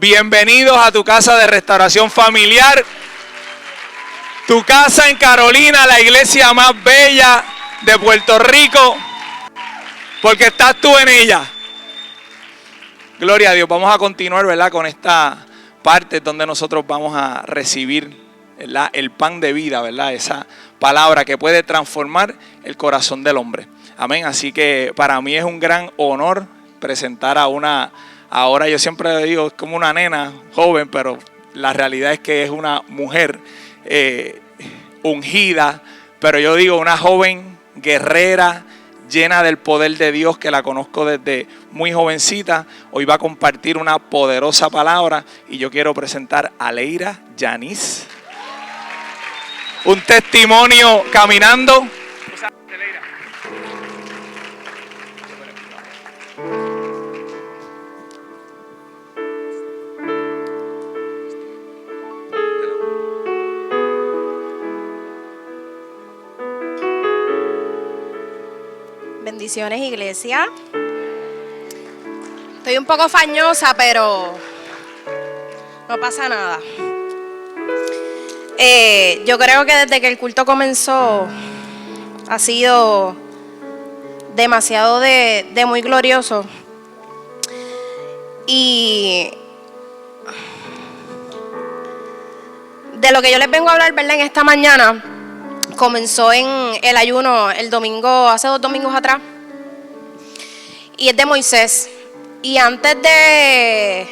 Bienvenidos a tu casa de restauración familiar. Tu casa en Carolina, la iglesia más bella de Puerto Rico, porque estás tú en ella. Gloria a Dios. Vamos a continuar, ¿verdad?, con esta parte donde nosotros vamos a recibir, ¿verdad?, el pan de vida, ¿verdad?, esa palabra que puede transformar el corazón del hombre. Amén. Así que para mí es un gran honor presentar a una, ahora yo siempre digo, es como una nena joven, pero la realidad es que es una mujer ungida, pero yo digo una joven guerrera, llena del poder de Dios, que la conozco desde muy jovencita. Hoy va a compartir una poderosa palabra y yo quiero presentar a Leira Yanis. Un testimonio caminando. Bendiciones, iglesia. Estoy un poco fañosa, pero no pasa nada. Yo creo que desde que el culto comenzó ha sido demasiado de muy glorioso. Y de lo que yo les vengo a hablar, ¿verdad?, en esta mañana, comenzó en el ayuno el domingo, hace 2 domingos atrás, y es de Moisés. Y antes de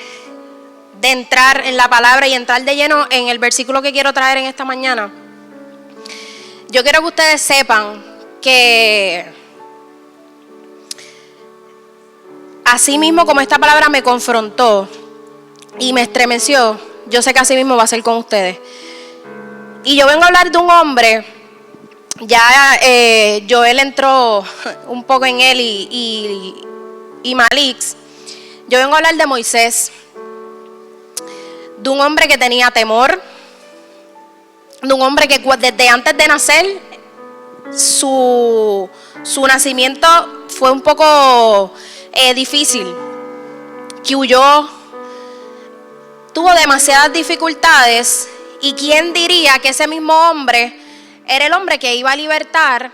entrar en la palabra y entrar de lleno en el versículo que quiero traer en esta mañana, yo quiero que ustedes sepan que así mismo como esta palabra me confrontó y me estremeció, yo sé que así mismo va a ser con ustedes. Y yo vengo a hablar de un hombre. Ya Joel entró un poco en él y Malix. Yo vengo a hablar de Moisés, de un hombre que tenía temor, de un hombre que desde antes de nacer, su nacimiento fue un poco difícil, que huyó, tuvo demasiadas dificultades. Y quién diría que ese mismo hombre era el hombre que iba a libertar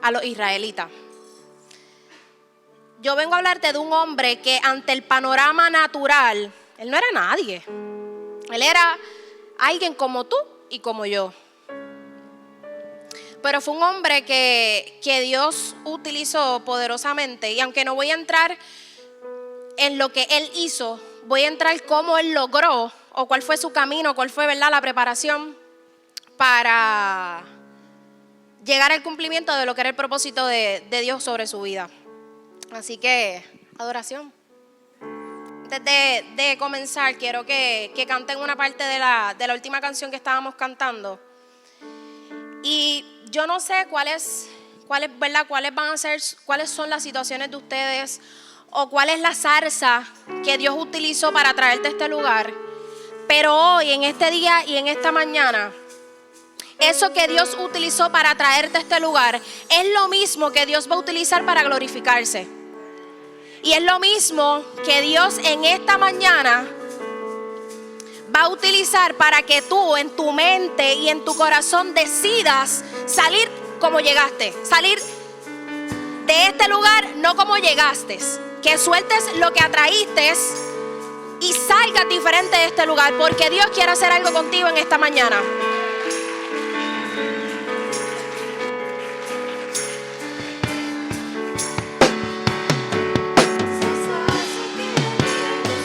a los israelitas. Yo vengo a hablarte de un hombre que ante el panorama natural, él no era nadie. Él era alguien como tú y como yo. Pero fue un hombre que Dios utilizó poderosamente. Y aunque no voy a entrar en lo que él hizo, voy a entrar cómo él logró, o cuál fue su camino, cuál fue, ¿verdad?, la preparación para llegar al cumplimiento de lo que era el propósito de Dios sobre su vida. Así que, adoración. Antes de comenzar, quiero que canten una parte de la última canción que estábamos cantando. Y yo no sé cuáles van a ser, cuáles son las situaciones de ustedes, o cuál es la zarza que Dios utilizó para traerte a este lugar. Pero hoy, en este día y en esta mañana, eso que Dios utilizó para traerte a este lugar es lo mismo que Dios va a utilizar para glorificarse. Y es lo mismo que Dios en esta mañana va a utilizar para que tú en tu mente y en tu corazón decidas salir como llegaste. Salir de este lugar no como llegaste. Que sueltes lo que atraíste y salgas diferente de este lugar, porque Dios quiere hacer algo contigo en esta mañana.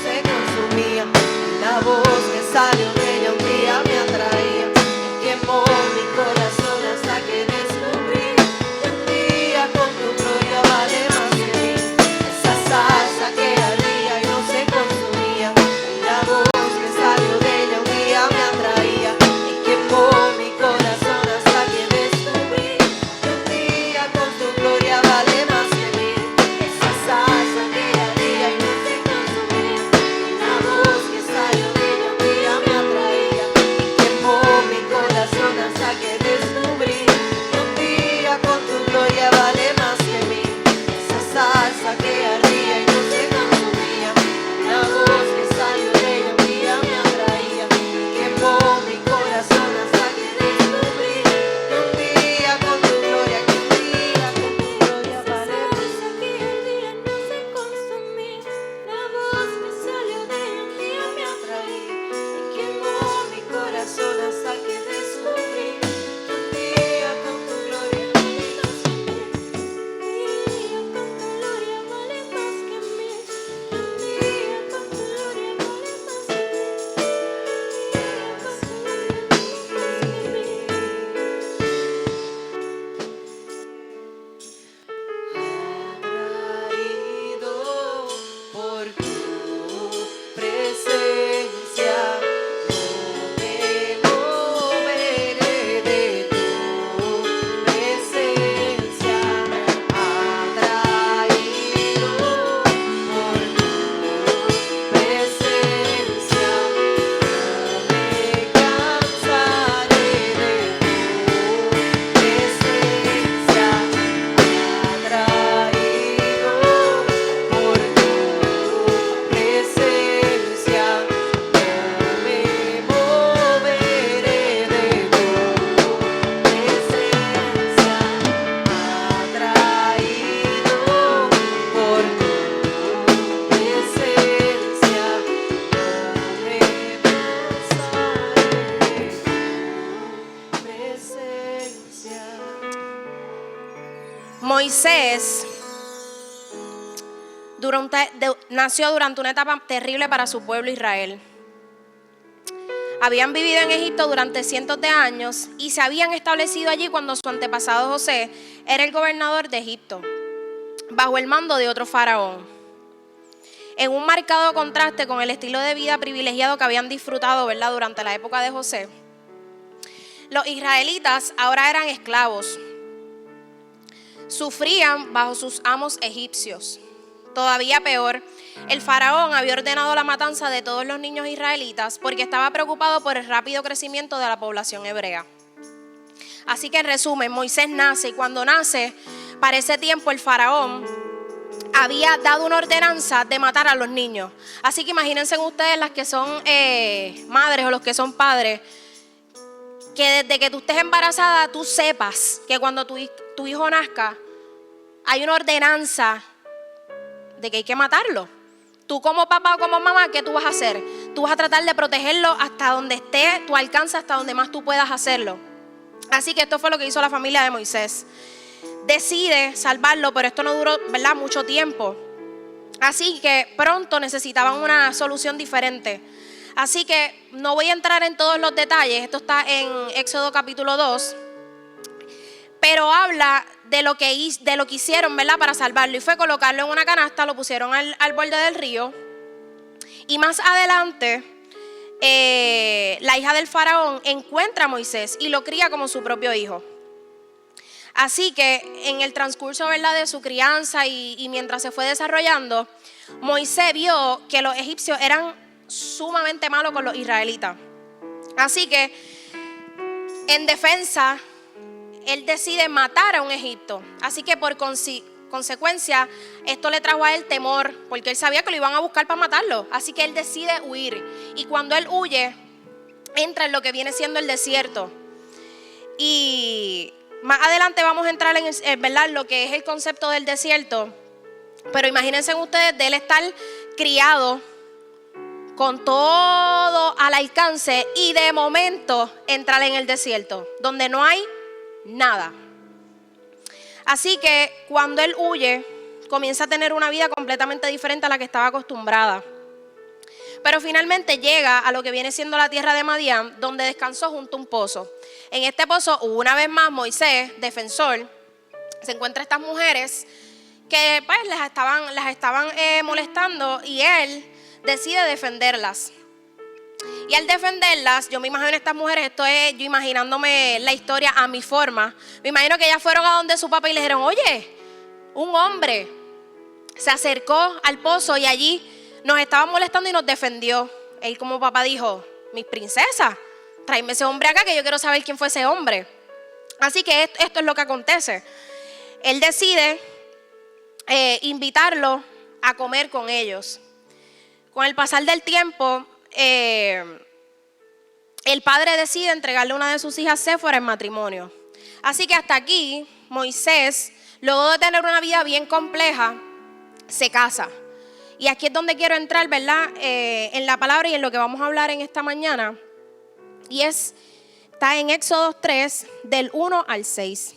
Se consumía, la voz que salió de ella un día me atraía, quemó mi corazón hasta que descubrí que un día con tu gloria vale más que mí. Esa salsa que ardía y no se consumía, la voz que salió de ella un día me atraía y quemó mi corazón hasta que descubrí que un día con tu gloria vale más que mí. Esa salsa que ardía y no se consumía, la voz que salió de ella un día me atraía. nació durante una etapa terrible para su pueblo Israel. Habían vivido en Egipto durante cientos de años y se habían establecido allí cuando su antepasado José era el gobernador de Egipto, bajo el mando de otro faraón. En un marcado contraste con el estilo de vida privilegiado que habían disfrutado, ¿verdad?, durante la época de José, los israelitas ahora eran esclavos. Sufrían bajo sus amos egipcios. Todavía peor, el faraón había ordenado la matanza de todos los niños israelitas porque estaba preocupado por el rápido crecimiento de la población hebrea. Así que en resumen, Moisés nace y cuando nace, para ese tiempo el faraón había dado una ordenanza de matar a los niños. Así que imagínense ustedes las que son madres o los que son padres, que desde que tú estés embarazada tú sepas que cuando tu hijo nazca hay una ordenanza de que hay que matarlo. Tú como papá o como mamá, ¿qué tú vas a hacer? Tú vas a tratar de protegerlo hasta donde esté tu alcance, hasta donde más tú puedas hacerlo. Así que esto fue lo que hizo la familia de Moisés. Decide salvarlo, pero esto no duró, ¿verdad?, mucho tiempo. Así que pronto necesitaban una solución diferente. Así que no voy a entrar en todos los detalles, esto está en Éxodo capítulo 2, pero habla de lo que hicieron, ¿verdad?, para salvarlo. Y fue colocarlo en una canasta, lo pusieron al borde del río. Y más adelante, la hija del faraón encuentra a Moisés y lo cría como su propio hijo. Así que en el transcurso, ¿verdad?, de su crianza y mientras se fue desarrollando, Moisés vio que los egipcios eran sumamente malos con los israelitas. Así que en defensa, él decide matar a un egipto. Así que por consecuencia, esto le trajo a él temor, porque él sabía que lo iban a buscar para matarlo. Así que él decide huir. Y cuando él huye, entra en lo que viene siendo el desierto. Y más adelante vamos a entrar en ¿verdad?, lo que es el concepto del desierto. Pero imagínense ustedes de él estar criado con todo al alcance y de momento entrar en el desierto, donde no hay nada. Así que cuando él huye, comienza a tener una vida completamente diferente a la que estaba acostumbrada. Pero finalmente llega a lo que viene siendo la tierra de Madián, donde descansó junto a un pozo. En este pozo, una vez más, Moisés, defensor, se encuentra estas mujeres que pues las estaban molestando y él decide defenderlas. Y al defenderlas, yo me imagino a estas mujeres, esto es yo imaginándome la historia a mi forma. Me imagino que ellas fueron a donde su papá y le dijeron: oye, un hombre se acercó al pozo y allí nos estaban molestando y nos defendió. Él como papá dijo: mis princesas, tráeme ese hombre acá que yo quiero saber quién fue ese hombre. Así que esto es lo que acontece. Él decide invitarlo a comer con ellos. Con el pasar del tiempo, el padre decide entregarle una de sus hijas, Séfora, en matrimonio. Así que hasta aquí, Moisés, luego de tener una vida bien compleja, se casa. Y aquí es donde quiero entrar, ¿verdad?, en la palabra y en lo que vamos a hablar en esta mañana. Y está en Éxodo 3, del 1 al 6,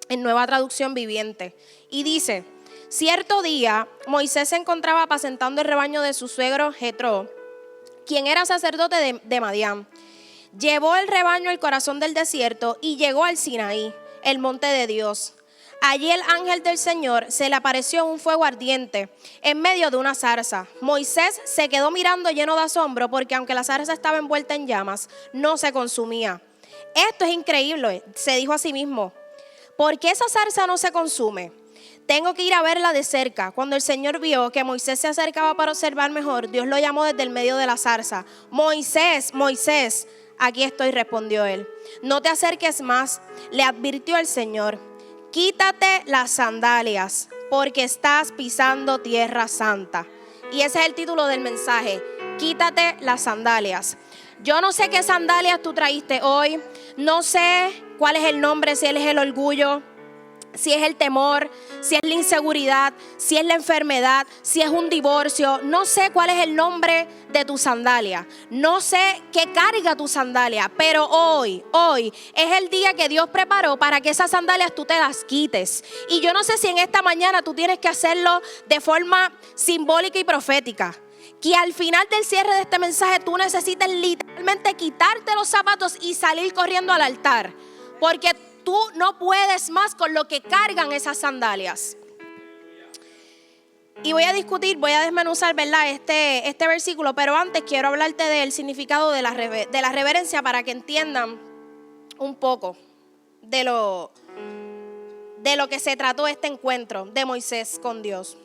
en Nueva Traducción Viviente. Y dice: cierto día, Moisés se encontraba apacentando el rebaño de su suegro Jetro, quien era sacerdote de Madián. Llevó el rebaño al corazón del desierto y llegó al Sinaí, el monte de Dios. Allí el ángel del Señor se le apareció en un fuego ardiente en medio de una zarza. Moisés se quedó mirando lleno de asombro porque aunque la zarza estaba envuelta en llamas, no se consumía. Esto es increíble, se dijo a sí mismo. ¿Por qué esa zarza no se consume? Tengo que ir a verla de cerca. Cuando el Señor vio que Moisés se acercaba para observar mejor, Dios lo llamó desde el medio de la zarza. Moisés, Moisés, aquí estoy, respondió él. No te acerques más, le advirtió el Señor. Quítate las sandalias, porque estás pisando tierra santa. Y ese es el título del mensaje: quítate las sandalias. Yo no sé qué sandalias tú traíste hoy, no sé cuál es el nombre, si él es el orgullo, si es el temor, si es la inseguridad, si es la enfermedad, si es un divorcio. No sé cuál es el nombre de tu sandalia. No sé qué carga tu sandalia. Pero hoy es el día que Dios preparó para que esas sandalias tú te las quites. Y yo no sé si en esta mañana tú tienes que hacerlo de forma simbólica y profética. Que al final del cierre de este mensaje tú necesites literalmente quitarte los zapatos y salir corriendo al altar. Porque tú no puedes más con lo que cargan esas sandalias. Y voy a desmenuzar, ¿verdad? Este versículo, pero antes quiero hablarte del significado de la reverencia para que entiendan un poco de lo que se trató este encuentro de Moisés con Dios.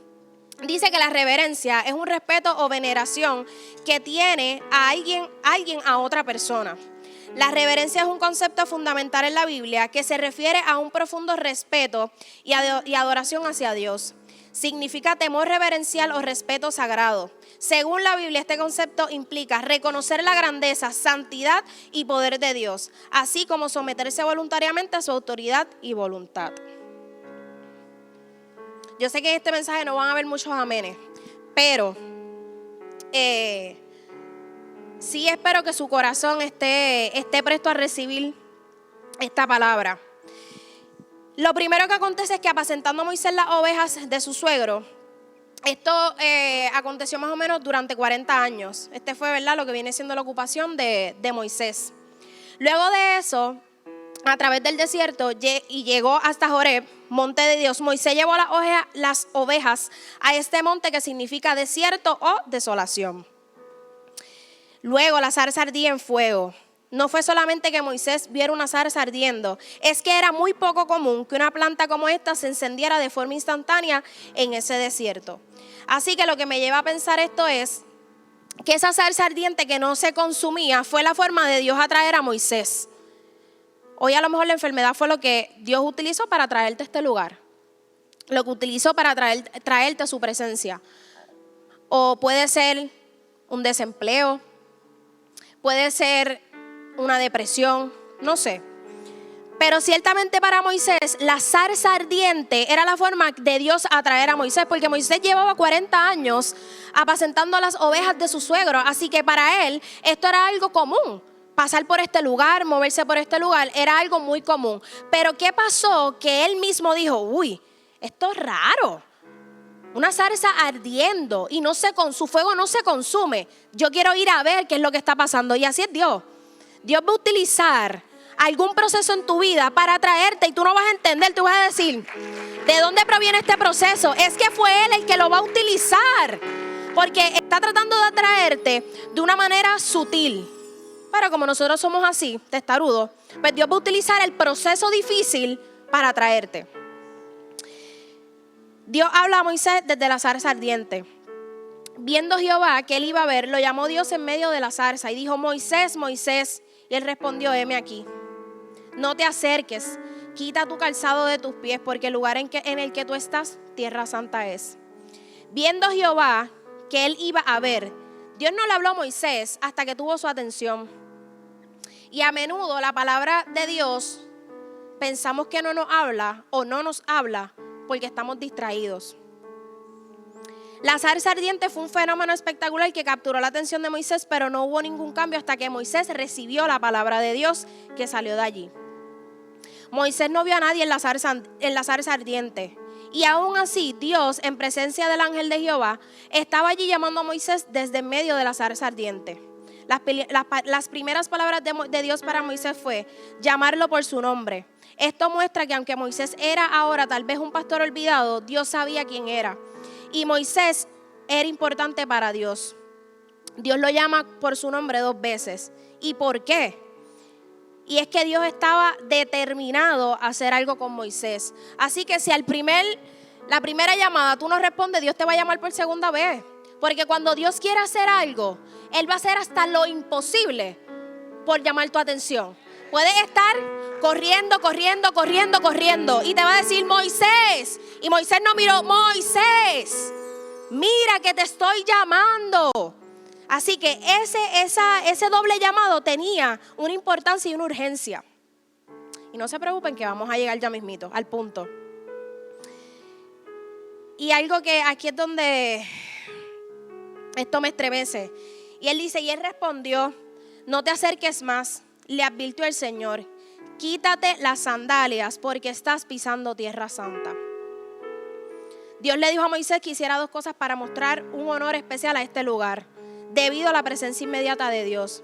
Dice que la reverencia es un respeto o veneración que tiene a alguien a otra persona. La reverencia es un concepto fundamental en la Biblia que se refiere a un profundo respeto y adoración hacia Dios. Significa temor reverencial o respeto sagrado. Según la Biblia, este concepto implica reconocer la grandeza, santidad y poder de Dios, así como someterse voluntariamente a su autoridad y voluntad. Yo sé que en este mensaje no van a haber muchos amenes, pero sí espero que su corazón esté presto a recibir esta palabra. Lo primero que acontece es que apacentando a Moisés las ovejas de su suegro, esto aconteció más o menos durante 40 años. Este fue, ¿verdad?, lo que viene siendo la ocupación de Moisés. Luego de eso, a través del desierto y llegó hasta Joreb, monte de Dios. Moisés llevó las ovejas a este monte que significa desierto o desolación. Luego la zarza ardía en fuego. No fue solamente que Moisés viera una zarza ardiendo, es que era muy poco común que una planta como esta se encendiera de forma instantánea en ese desierto. Así que lo que me lleva a pensar esto es que esa zarza ardiente que no se consumía fue la forma de Dios atraer a Moisés. Hoy a lo mejor la enfermedad fue lo que Dios utilizó para traerte a este lugar. Lo que utilizó para traerte a su presencia. O puede ser un desempleo. Puede ser una depresión. No sé. Pero ciertamente para Moisés la zarza ardiente era la forma de Dios atraer a Moisés. Porque Moisés llevaba 40 años apacentando las ovejas de su suegro. Así que para él esto era algo común. Pasar por este lugar, moverse por este lugar, era algo muy común. Pero ¿qué pasó? Que él mismo dijo, uy, esto es raro. Una zarza ardiendo y su fuego no se consume. Yo quiero ir a ver qué es lo que está pasando. Y así es Dios. Dios va a utilizar algún proceso en tu vida para atraerte y tú no vas a entender. Tú vas a decir, ¿de dónde proviene este proceso? Es que fue Él el que lo va a utilizar. Porque está tratando de atraerte de una manera sutil. Pero como nosotros somos así, testarudos, pues Dios va a utilizar el proceso difícil para atraerte. Dios habla a Moisés desde la zarza ardiente. Viendo Jehová que él iba a ver, lo llamó Dios en medio de la zarza y dijo, Moisés, Moisés. Y él respondió, heme aquí. No te acerques, quita tu calzado de tus pies, porque el lugar en el que tú estás, tierra santa es. Viendo Jehová que él iba a ver, Dios no le habló a Moisés hasta que tuvo su atención. Y a menudo la palabra de Dios pensamos que no nos habla o no nos habla porque estamos distraídos. La zarza ardiente fue un fenómeno espectacular que capturó la atención de Moisés, pero no hubo ningún cambio hasta que Moisés recibió la palabra de Dios que salió de allí. Moisés no vio a nadie en la zarza ardiente. Y aún así, Dios, en presencia del ángel de Jehová, estaba allí llamando a Moisés desde en medio de la zarza ardiente. Las primeras palabras de Dios para Moisés fue llamarlo por su nombre. Esto muestra que aunque Moisés era ahora tal vez un pastor olvidado, Dios sabía quién era. Y Moisés era importante para Dios. Dios lo llama por su nombre 2 veces. ¿Y por qué? Y es que Dios estaba determinado a hacer algo con Moisés. Así que si la primera llamada tú no respondes, Dios te va a llamar por segunda vez. Porque cuando Dios quiere hacer algo, Él va a hacer hasta lo imposible por llamar tu atención. Puedes estar corriendo y te va a decir Moisés. Y Moisés no miró, Moisés, mira que te estoy llamando. Así que ese doble llamado tenía una importancia y una urgencia. Y no se preocupen que vamos a llegar ya mismito al punto. Y algo que aquí es donde esto me estremece. Y él dice, y él respondió, no te acerques más, le advirtió el Señor, quítate las sandalias porque estás pisando tierra santa. Dios le dijo a Moisés que hiciera 2 cosas para mostrar un honor especial a este lugar, debido a la presencia inmediata de Dios.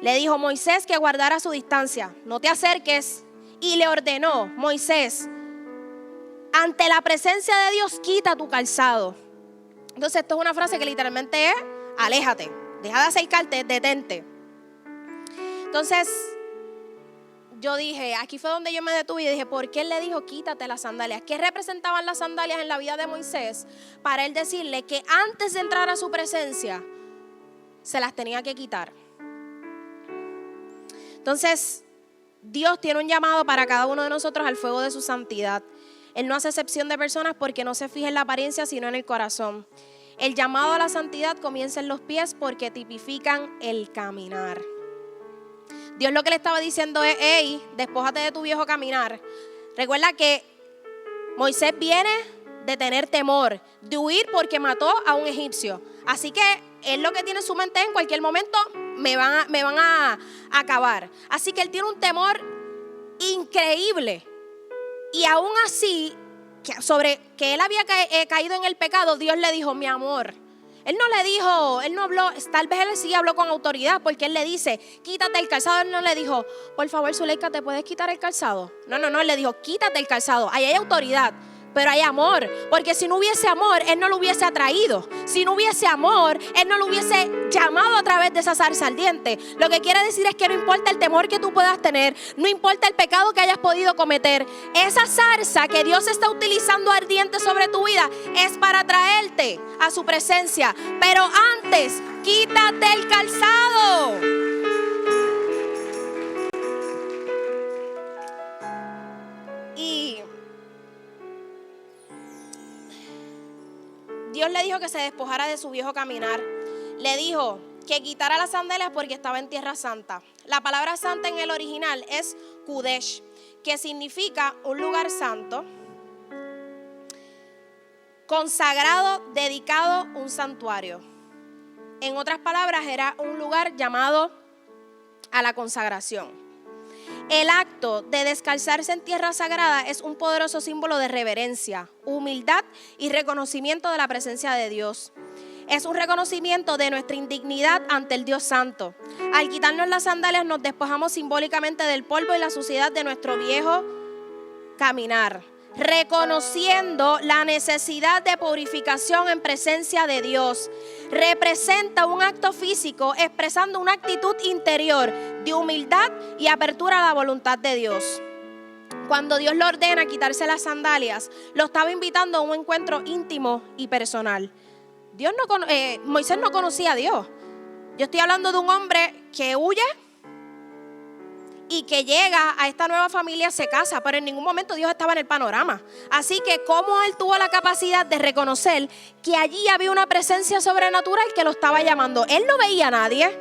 Le dijo Moisés que guardara su distancia, no te acerques, y le ordenó, Moisés, ante la presencia de Dios, quita tu calzado. Entonces esto es una frase que literalmente es, aléjate, deja de acercarte, detente. Entonces yo dije, aquí fue donde yo me detuve y dije, ¿por qué él le dijo quítate las sandalias? ¿Qué representaban las sandalias en la vida de Moisés? Para él decirle que antes de entrar a su presencia, se las tenía que quitar. Entonces, Dios tiene un llamado para cada uno de nosotros al fuego de su santidad. Él no hace excepción de personas porque no se fija en la apariencia, sino en el corazón. El llamado a la santidad comienza en los pies porque tipifican el caminar. Dios lo que le estaba diciendo es, hey, despójate de tu viejo caminar. Recuerda que Moisés viene de tener temor, de huir porque mató a un egipcio. Así que él lo que tiene en su mente es, en cualquier momento me van a acabar. Así que él tiene un temor increíble. Y aún así, sobre que él había caído en el pecado, Dios le dijo, mi amor. Él no le dijo, él no habló, tal vez él sí habló con autoridad, porque él le dice, quítate el calzado. Él no le dijo, por favor, Zuleika, ¿te puedes quitar el calzado? No, él le dijo, quítate el calzado. Ahí hay autoridad, pero hay amor, porque si no hubiese amor, él no lo hubiese atraído. Si no hubiese amor, él no lo hubiese llamado a través de esa zarza ardiente. Lo que quiere decir es que no importa el temor que tú puedas tener, no importa el pecado que hayas podido cometer, esa zarza que Dios está utilizando ardiente sobre tu vida es para traerte a su presencia. Pero antes, quítate el calzado. Y Dios le dijo que se despojara de su viejo caminar. Le dijo que quitara las sandalias porque estaba en tierra santa. La palabra santa en el original es Kudesh, que significa un lugar santo, consagrado, dedicado, un santuario. En otras palabras, era un lugar llamado a la consagración. El acto de descalzarse en tierra sagrada es un poderoso símbolo de reverencia, humildad y reconocimiento de la presencia de Dios. Es un reconocimiento de nuestra indignidad ante el Dios Santo. Al quitarnos las sandalias nos despojamos simbólicamente del polvo y la suciedad de nuestro viejo caminar, reconociendo la necesidad de purificación en presencia de Dios. Representa un acto físico expresando una actitud interior de humildad y apertura a la voluntad de Dios. Cuando Dios le ordena quitarse las sandalias, lo estaba invitando a un encuentro íntimo y personal. Moisés no conocía a Dios. Yo estoy hablando de un hombre que huye y que llega a esta nueva familia, se casa, pero en ningún momento Dios estaba en el panorama. Así que cómo él tuvo la capacidad de reconocer que allí había una presencia sobrenatural que lo estaba llamando. Él no veía a nadie,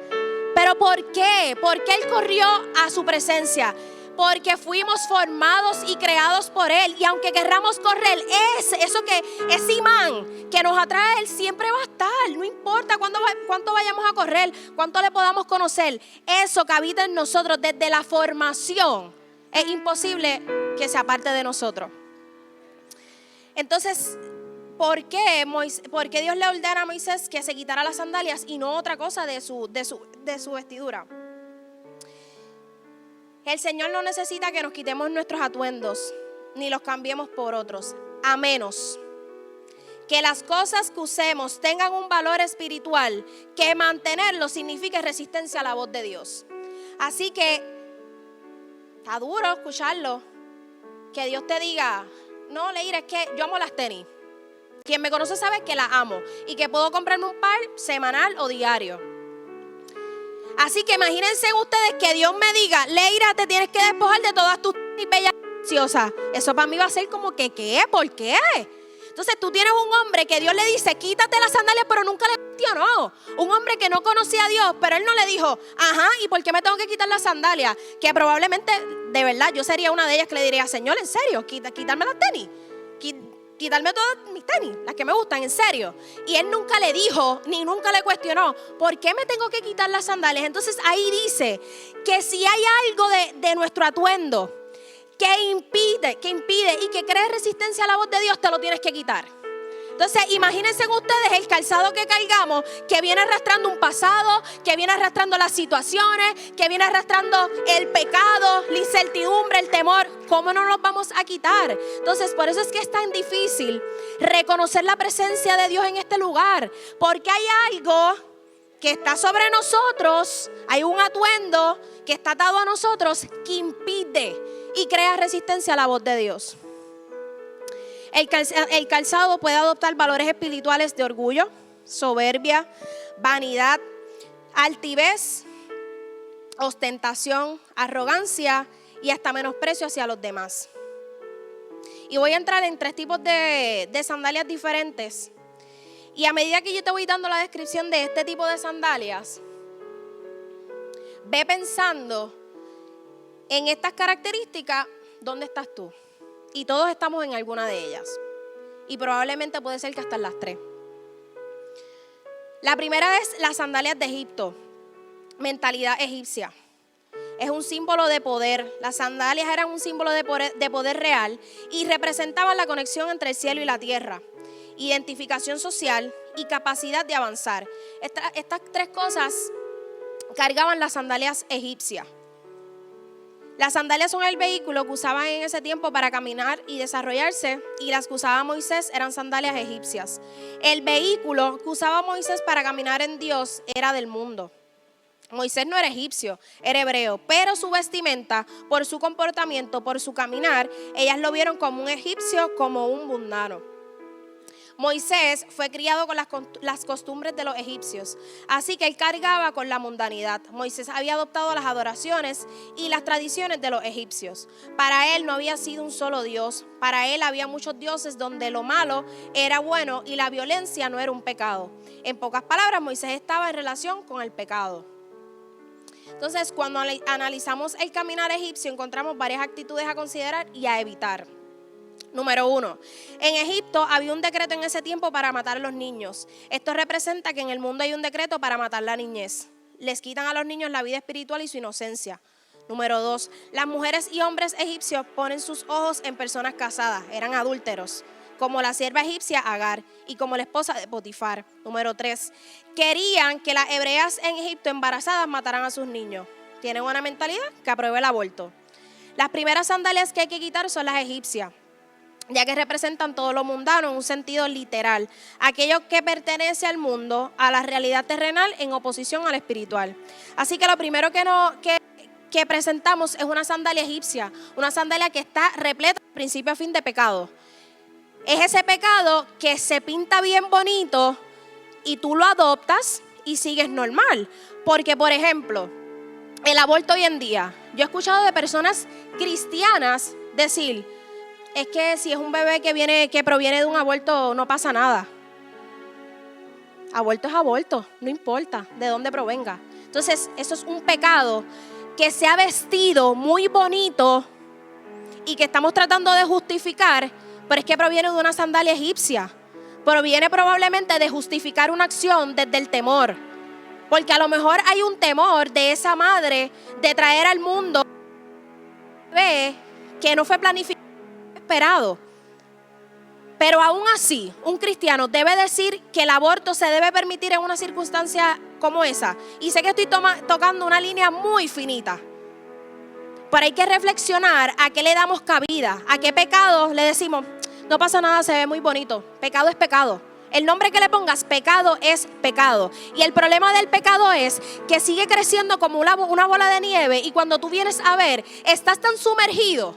pero ¿por qué? ¿Por qué él corrió a su presencia? Porque fuimos formados y creados por Él. Y aunque querramos correr, ese imán que nos atrae, Él siempre va a estar. No importa cuánto vayamos a correr, cuánto le podamos conocer. Eso que habita en nosotros desde la formación, es imposible que se aparte de nosotros. Entonces, ¿por qué Dios le ordena a Moisés que se quitara las sandalias y no otra cosa de su vestidura? El Señor no necesita que nos quitemos nuestros atuendos ni los cambiemos por otros, a menos que las cosas que usemos tengan un valor espiritual, que mantenerlo signifique resistencia a la voz de Dios. Así que está duro escucharlo, que Dios te diga, no, Leira, es que yo amo las tenis. Quien me conoce sabe que las amo y que puedo comprarme un par semanal o diario. Así que imagínense ustedes que Dios me diga, Leira, te tienes que despojar de todas tus bellas preciosas. Eso para mí va a ser como que, ¿qué? ¿Por qué? Entonces tú tienes un hombre que Dios le dice, quítate las sandalias, pero nunca le cuestionó. Un hombre que no conocía a Dios, pero él no le dijo, ajá, ¿y por qué me tengo que quitar las sandalias? Que probablemente, de verdad, yo sería una de ellas que le diría, Señor, ¿en serio? ¿Quitarme las tenis? quitarme todas mis tenis, las que me gustan, en serio. Y él nunca le dijo, ni nunca le cuestionó, ¿por qué me tengo que quitar las sandalias? Entonces ahí dice que si hay algo de nuestro atuendo que impide y que cree resistencia a la voz de Dios, te lo tienes que quitar. Entonces, imagínense ustedes el calzado que cargamos, que viene arrastrando un pasado, que viene arrastrando las situaciones, que viene arrastrando el pecado, la incertidumbre, el temor. ¿Cómo no los vamos a quitar? Entonces, por eso es que es tan difícil reconocer la presencia de Dios en este lugar. Porque hay algo que está sobre nosotros, hay un atuendo que está atado a nosotros que impide y crea resistencia a la voz de Dios. El calzado puede adoptar valores espirituales de orgullo, soberbia, vanidad, altivez, ostentación, arrogancia y hasta menosprecio hacia los demás. Y voy a entrar en 3 tipos de sandalias diferentes. Y a medida que yo te voy dando la descripción de este tipo de sandalias, ve pensando en estas características, ¿dónde estás tú? Y todos estamos en alguna de ellas. Y probablemente puede ser que hasta en las 3. La primera es las sandalias de Egipto. Mentalidad egipcia. Es un símbolo de poder. Las sandalias eran un símbolo de poder real y representaban la conexión entre el cielo y la tierra. Identificación social y capacidad de avanzar. Estas 3 cosas cargaban las sandalias egipcias. Las sandalias son el vehículo que usaban en ese tiempo para caminar y desarrollarse, y las que usaba Moisés eran sandalias egipcias. El vehículo que usaba Moisés para caminar en Dios era del mundo. Moisés no era egipcio, era hebreo, pero su vestimenta, por su comportamiento, por su caminar, ellas lo vieron como un egipcio, como un mundano. Moisés fue criado con las costumbres de los egipcios, así que él cargaba con la mundanidad. Moisés había adoptado las adoraciones y las tradiciones de los egipcios. Para él no había sido un solo Dios, para él había muchos dioses donde lo malo era bueno y la violencia no era un pecado. En pocas palabras, Moisés estaba en relación con el pecado. Entonces, cuando analizamos el caminar egipcio, encontramos varias actitudes a considerar y a evitar. Número 1, en Egipto había un decreto en ese tiempo para matar a los niños. Esto representa que en el mundo hay un decreto para matar la niñez. Les quitan a los niños la vida espiritual y su inocencia. Número 2, las mujeres y hombres egipcios ponen sus ojos en personas casadas, eran adúlteros, como la sierva egipcia Agar y como la esposa de Potifar. Número 3, querían que las hebreas en Egipto embarazadas mataran a sus niños. Tienen una mentalidad que aprueba el aborto. Las primeras sandalias que hay que quitar son las egipcias, ya que representan todo lo mundano en un sentido literal, aquello que pertenece al mundo, a la realidad terrenal en oposición al espiritual. Así que lo primero que presentamos es una sandalia egipcia, una sandalia que está repleta de principio a fin de pecado. Es ese pecado que se pinta bien bonito y tú lo adoptas y sigues normal. Porque, por ejemplo, el aborto hoy en día, yo he escuchado de personas cristianas decir: es que si es un bebé que proviene de un aborto, no pasa nada. Aborto es aborto, no importa de dónde provenga. Entonces, eso es un pecado que se ha vestido muy bonito y que estamos tratando de justificar, pero es que proviene de una sandalia egipcia. Proviene probablemente de justificar una acción desde el temor. Porque a lo mejor hay un temor de esa madre de traer al mundo un bebé que no fue planificado, esperado. Pero aún así, un cristiano debe decir que el aborto se debe permitir en una circunstancia como esa. Y sé que estoy tocando una línea muy finita, pero hay que reflexionar a qué le damos cabida, a qué pecado le decimos: no pasa nada, se ve muy bonito. Pecado es pecado. El nombre que le pongas, pecado es pecado. Y el problema del pecado es que sigue creciendo como una bola de nieve, y cuando tú vienes a ver, estás tan sumergido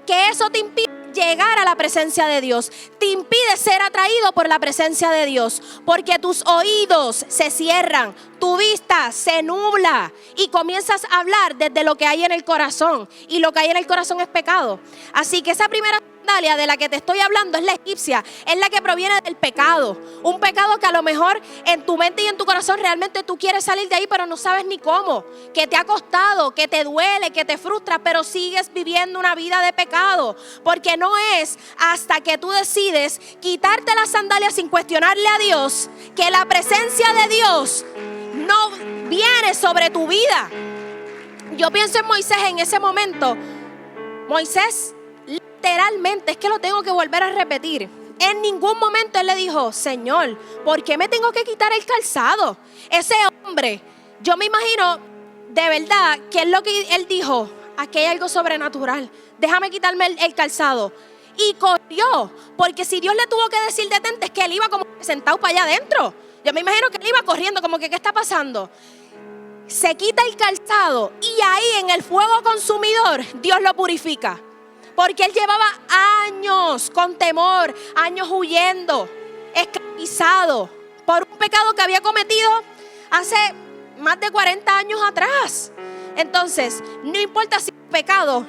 que eso te impide llegar a la presencia de Dios, te impide ser atraído por la presencia de Dios, porque tus oídos se cierran, tu vista se nubla y comienzas a hablar desde lo que hay en el corazón, y lo que hay en el corazón es pecado. Así que esa primera sandalia de la que te estoy hablando es la egipcia, es la que proviene del pecado. Un pecado que a lo mejor en tu mente y en tu corazón realmente tú quieres salir de ahí, pero no sabes ni cómo. Que te ha costado, que te duele, que te frustra, pero sigues viviendo una vida de pecado. Porque no es hasta que tú decides quitarte las sandalias sin cuestionarle a Dios, que la presencia de Dios no viene sobre tu vida. Yo pienso en Moisés en ese momento. Moisés literalmente, es que lo tengo que volver a repetir, en ningún momento él le dijo: Señor, ¿por qué me tengo que quitar el calzado? Ese hombre, yo me imagino de verdad que es lo que él dijo: aquí hay algo sobrenatural, déjame quitarme el calzado. Y corrió, porque si Dios le tuvo que decir detente, es que él iba como sentado para allá adentro. Yo me imagino que él iba corriendo como que ¿qué está pasando? Se quita el calzado y ahí en el fuego consumidor Dios lo purifica. Porque él llevaba años con temor, años huyendo, esclavizado por un pecado que había cometido hace más de 40 años atrás. Entonces, no importa si el pecado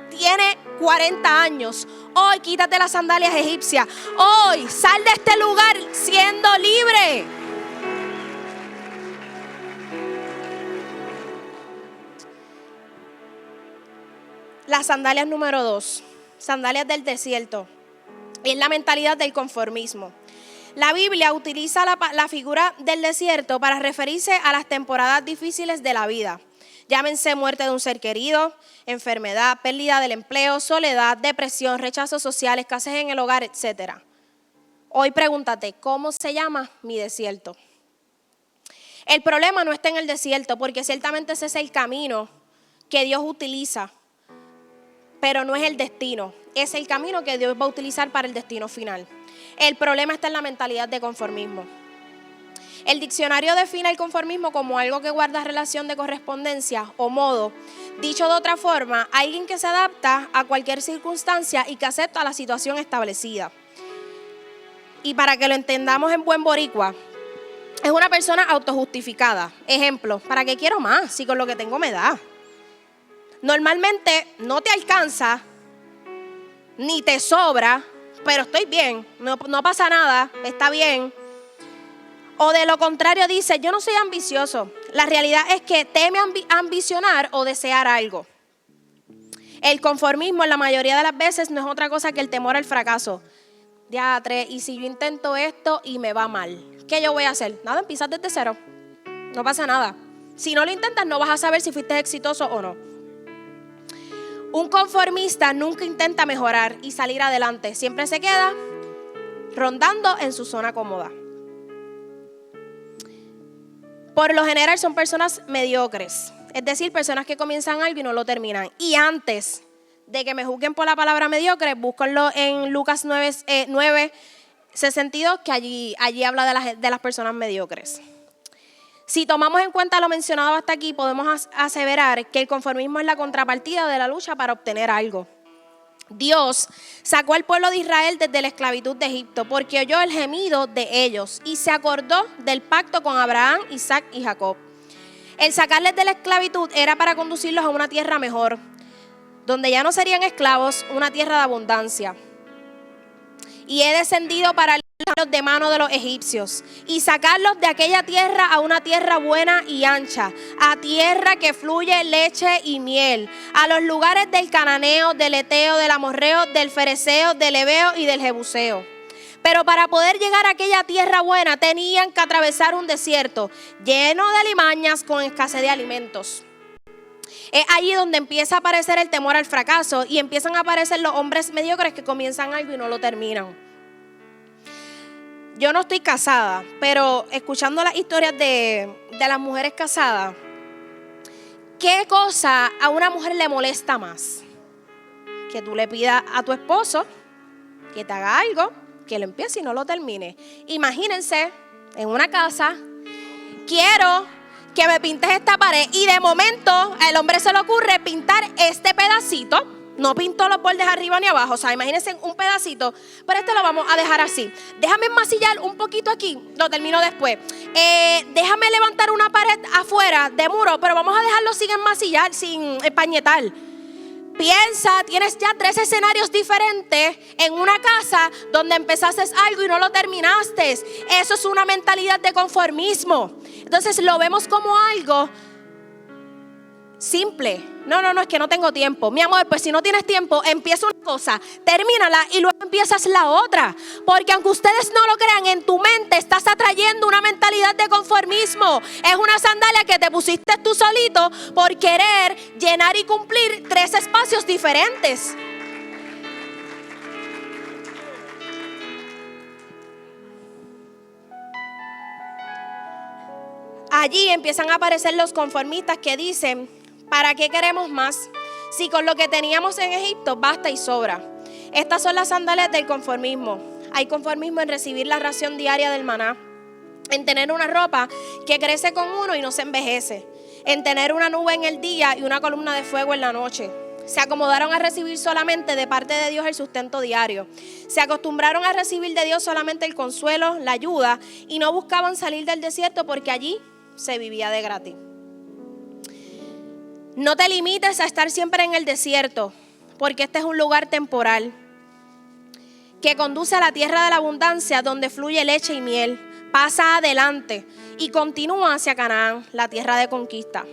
tiene 40 años, hoy quítate las sandalias egipcias. Hoy sal de este lugar siendo libre. Las sandalias número 2, sandalias del desierto, es la mentalidad del conformismo. La Biblia utiliza la figura del desierto para referirse a las temporadas difíciles de la vida. Llámense muerte de un ser querido, enfermedad, pérdida del empleo, soledad, depresión, rechazo social, escasez en el hogar, etc. Hoy pregúntate, ¿cómo se llama mi desierto? El problema no está en el desierto, porque ciertamente ese es el camino que Dios utiliza. Pero no es el destino, es el camino que Dios va a utilizar para el destino final. El problema está en la mentalidad de conformismo. El diccionario define el conformismo como algo que guarda relación de correspondencia o modo. Dicho de otra forma, alguien que se adapta a cualquier circunstancia y que acepta la situación establecida. Y para que lo entendamos en buen boricua, es una persona autojustificada. Ejemplo, ¿para qué quiero más si con lo que tengo me da? Normalmente no te alcanza, ni te sobra, pero estoy bien, no pasa nada, está bien. O de lo contrario dice, yo no soy ambicioso. La realidad es que teme ambicionar o desear algo. El conformismo en la mayoría de las veces no es otra cosa que el temor al fracaso. Diatre, y si yo intento esto y me va mal, ¿qué yo voy a hacer? Nada, empiezas desde cero, no pasa nada. Si no lo intentas no vas a saber si fuiste exitoso o no. Un conformista nunca intenta mejorar y salir adelante. Siempre se queda rondando en su zona cómoda. Por lo general son personas mediocres. Es decir, personas que comienzan algo y no lo terminan. Y antes de que me juzguen por la palabra mediocre, búsquenlo en Lucas 9:62, que allí habla de las personas mediocres. Si tomamos en cuenta lo mencionado hasta aquí, podemos aseverar que el conformismo es la contrapartida de la lucha para obtener algo. Dios sacó al pueblo de Israel desde la esclavitud de Egipto porque oyó el gemido de ellos y se acordó del pacto con Abraham, Isaac y Jacob. El sacarles de la esclavitud era para conducirlos a una tierra mejor, donde ya no serían esclavos, una tierra de abundancia. Y he descendido para librarlos de mano de los egipcios y sacarlos de aquella tierra a una tierra buena y ancha, a tierra que fluye leche y miel, a los lugares del cananeo, del eteo, del amorreo, del fereceo, del heveo y del jebuseo. Pero para poder llegar a aquella tierra buena tenían que atravesar un desierto lleno de alimañas con escasez de alimentos. Es allí donde empieza a aparecer el temor al fracaso y empiezan a aparecer los hombres mediocres que comienzan algo y no lo terminan. Yo no estoy casada, pero escuchando las historias de las mujeres casadas, ¿qué cosa a una mujer le molesta más? Que tú le pidas a tu esposo que te haga algo, que lo empiece y no lo termine. Imagínense en una casa, quiero que me pintes esta pared y de momento al hombre se le ocurre pintar este pedacito. No pintó los bordes arriba ni abajo, o sea, imagínense un pedacito, pero este lo vamos a dejar así. Déjame enmasillar un poquito aquí, lo termino después. Déjame levantar una pared afuera de muro, pero vamos a dejarlo sin enmasillar, sin empañetar. Piensa, tienes ya 3 escenarios diferentes en una casa donde empezaste algo y no lo terminaste. Eso es una mentalidad de conformismo. Entonces lo vemos como algo simple. No, es que no tengo tiempo. Mi amor, pues si no tienes tiempo, empieza una cosa, termínala y luego empiezas la otra. Porque aunque ustedes no lo crean, en tu mente estás atrayendo una mentalidad de conformismo. Es una sandalia que te pusiste tú solito por querer llenar y cumplir 3 espacios diferentes. Allí empiezan a aparecer los conformistas que dicen: ¿para qué queremos más? Si con lo que teníamos en Egipto basta y sobra. Estas son las sandalias del conformismo. Hay conformismo en recibir la ración diaria del maná, en tener una ropa que crece con uno y no se envejece, en tener una nube en el día y una columna de fuego en la noche. Se acomodaron a recibir solamente de parte de Dios el sustento diario. Se acostumbraron a recibir de Dios solamente el consuelo, la ayuda, y no buscaban salir del desierto porque allí se vivía de gratis. No te limites a estar siempre en el desierto, porque este es un lugar temporal que conduce a la tierra de la abundancia, donde fluye leche y miel. Pasa adelante y continúa hacia Canaán, la tierra de conquista.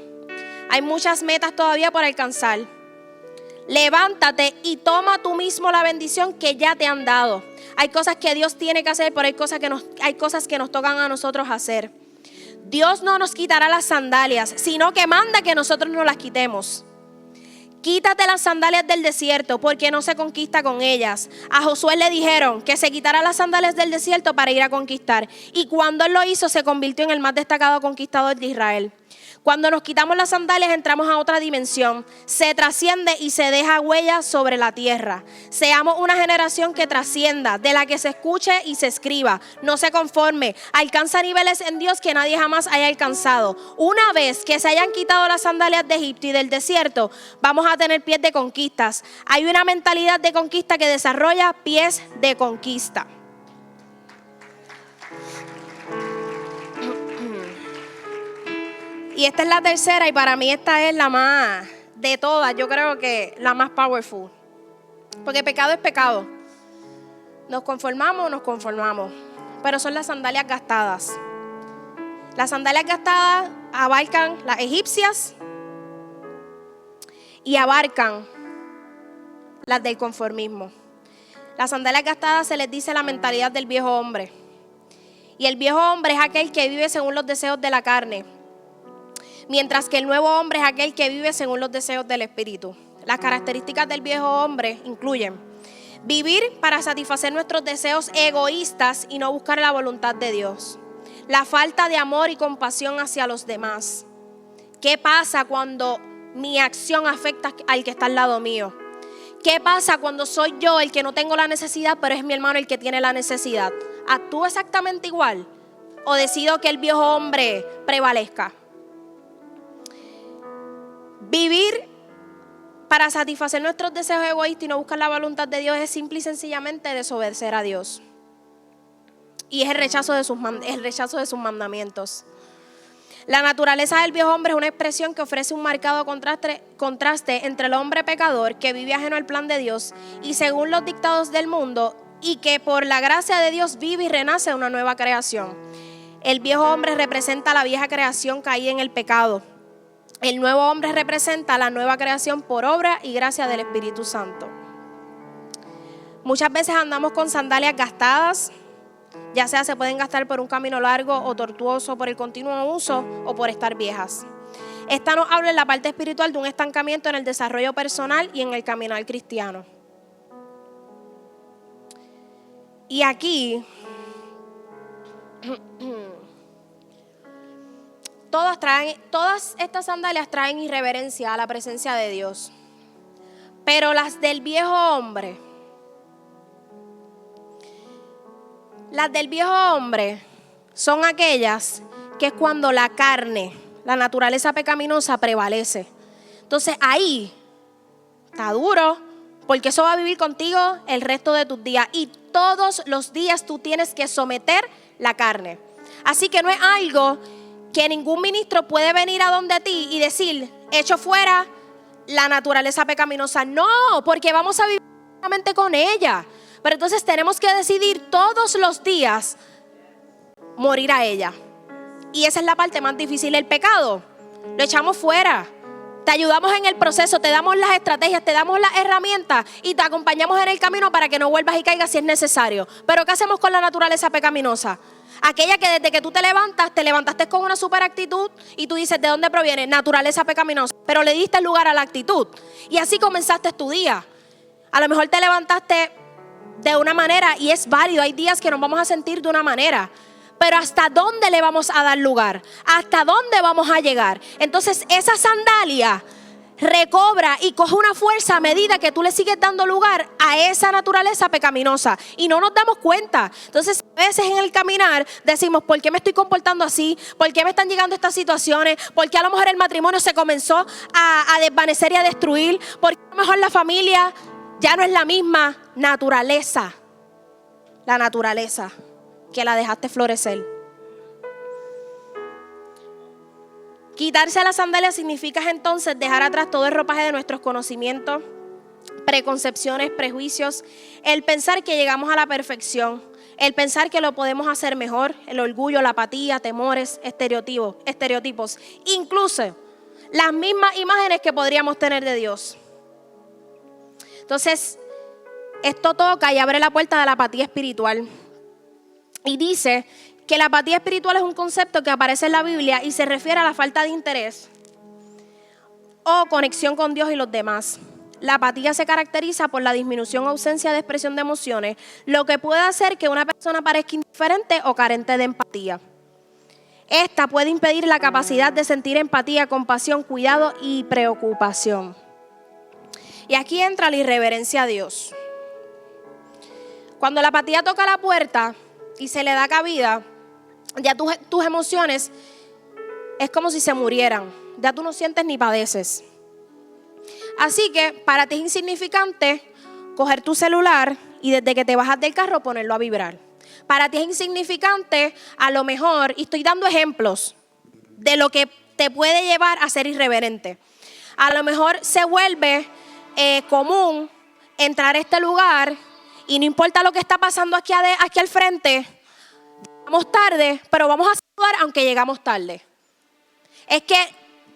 Hay muchas metas todavía por alcanzar. Levántate y toma tú mismo la bendición que ya te han dado. Hay cosas que Dios tiene que hacer, pero hay cosas que nos tocan a nosotros hacer. Dios no nos quitará las sandalias, sino que manda que nosotros nos las quitemos. Quítate las sandalias del desierto, porque no se conquista con ellas. A Josué le dijeron que se quitara las sandalias del desierto para ir a conquistar. Y cuando él lo hizo, se convirtió en el más destacado conquistador de Israel. Cuando nos quitamos las sandalias, entramos a otra dimensión. Se trasciende y se deja huella sobre la tierra. Seamos una generación que trascienda, de la que se escuche y se escriba. No se conforme. Alcanza niveles en Dios que nadie jamás haya alcanzado. Una vez que se hayan quitado las sandalias de Egipto y del desierto, vamos a tener pies de conquistas. Hay una mentalidad de conquista que desarrolla pies de conquista. Y esta es la tercera, y para mí esta es la más de todas. Yo creo que la más powerful. Porque pecado es pecado. Nos conformamos. Pero son las sandalias gastadas. Las sandalias gastadas abarcan las egipcias y abarcan las del conformismo. Las sandalias gastadas se les dice la mentalidad del viejo hombre. Y el viejo hombre es aquel que vive según los deseos de la carne, mientras que el nuevo hombre es aquel que vive según los deseos del Espíritu. Las características del viejo hombre incluyen vivir para satisfacer nuestros deseos egoístas y no buscar la voluntad de Dios. La falta de amor y compasión hacia los demás. ¿Qué pasa cuando mi acción afecta al que está al lado mío? ¿Qué pasa cuando soy yo el que no tengo la necesidad, pero es mi hermano el que tiene la necesidad? ¿Actúo exactamente igual o decido que el viejo hombre prevalezca? Vivir para satisfacer nuestros deseos egoístas y no buscar la voluntad de Dios es simple y sencillamente desobedecer a Dios. Y es el rechazo de sus mandamientos. La naturaleza del viejo hombre es una expresión que ofrece un marcado contraste entre el hombre pecador que vive ajeno al plan de Dios y según los dictados del mundo, y que por la gracia de Dios vive y renace una nueva creación. El viejo hombre representa la vieja creación caída en el pecado. El nuevo hombre representa la nueva creación por obra y gracia del Espíritu Santo. Muchas veces andamos con sandalias gastadas, ya sea se pueden gastar por un camino largo o tortuoso, por el continuo uso o por estar viejas. Esta nos habla en la parte espiritual de un estancamiento en el desarrollo personal y en el caminar cristiano. Y aquí todas estas sandalias traen irreverencia a la presencia de Dios. Pero las del viejo hombre son aquellas que es cuando la carne, la naturaleza pecaminosa prevalece. Entonces ahí está duro, porque eso va a vivir contigo el resto de tus días. Y todos los días tú tienes que someter la carne. Así que no es algo que ningún ministro puede venir a donde ti y decir, echo fuera la naturaleza pecaminosa. No, porque vamos a vivir con ella. Pero entonces tenemos que decidir todos los días morir a ella. Y esa es la parte más difícil. El pecado lo echamos fuera. Te ayudamos en el proceso, te damos las estrategias, te damos las herramientas y te acompañamos en el camino para que no vuelvas y caigas si es necesario. Pero ¿qué hacemos con la naturaleza pecaminosa? Aquella que desde que tú te levantaste con una super actitud y tú dices, ¿de dónde proviene? Naturaleza pecaminosa. Pero le diste lugar a la actitud. Y así comenzaste tu día. A lo mejor te levantaste de una manera y es válido. Hay días que nos vamos a sentir de una manera. Pero ¿hasta dónde le vamos a dar lugar? ¿Hasta dónde vamos a llegar? Entonces esa sandalia recobra y coge una fuerza a medida que tú le sigues dando lugar a esa naturaleza pecaminosa. Y no nos damos cuenta. Entonces a veces en el caminar decimos, ¿por qué me estoy comportando así? ¿Por qué me están llegando estas situaciones? ¿Por qué a lo mejor el matrimonio se comenzó a desvanecer y a destruir? ¿Por qué a lo mejor la familia ya no es la misma naturaleza? La naturaleza que la dejaste florecer. Quitarse la sandalia significa entonces dejar atrás todo el ropaje de nuestros conocimientos, preconcepciones, prejuicios, el pensar que llegamos a la perfección, el pensar que lo podemos hacer mejor, el orgullo, la apatía, temores, estereotipos, incluso las mismas imágenes que podríamos tener de Dios. Entonces, esto toca y abre la puerta de la apatía espiritual. Y dice que la apatía espiritual es un concepto que aparece en la Biblia y se refiere a la falta de interés o conexión con Dios y los demás. La apatía se caracteriza por la disminución o ausencia de expresión de emociones, lo que puede hacer que una persona parezca indiferente o carente de empatía. Esta puede impedir la capacidad de sentir empatía, compasión, cuidado y preocupación. Y aquí entra la irreverencia a Dios. Cuando la apatía toca la puerta y se le da cabida, ya tus emociones es como si se murieran. Ya tú no sientes ni padeces. Así que para ti es insignificante coger tu celular y desde que te bajas del carro ponerlo a vibrar. Para ti es insignificante, a lo mejor, y estoy dando ejemplos de lo que te puede llevar a ser irreverente. A lo mejor se vuelve común entrar a este lugar y no importa lo que está pasando aquí al frente, llegamos tarde, pero vamos a saludar aunque llegamos tarde. Es que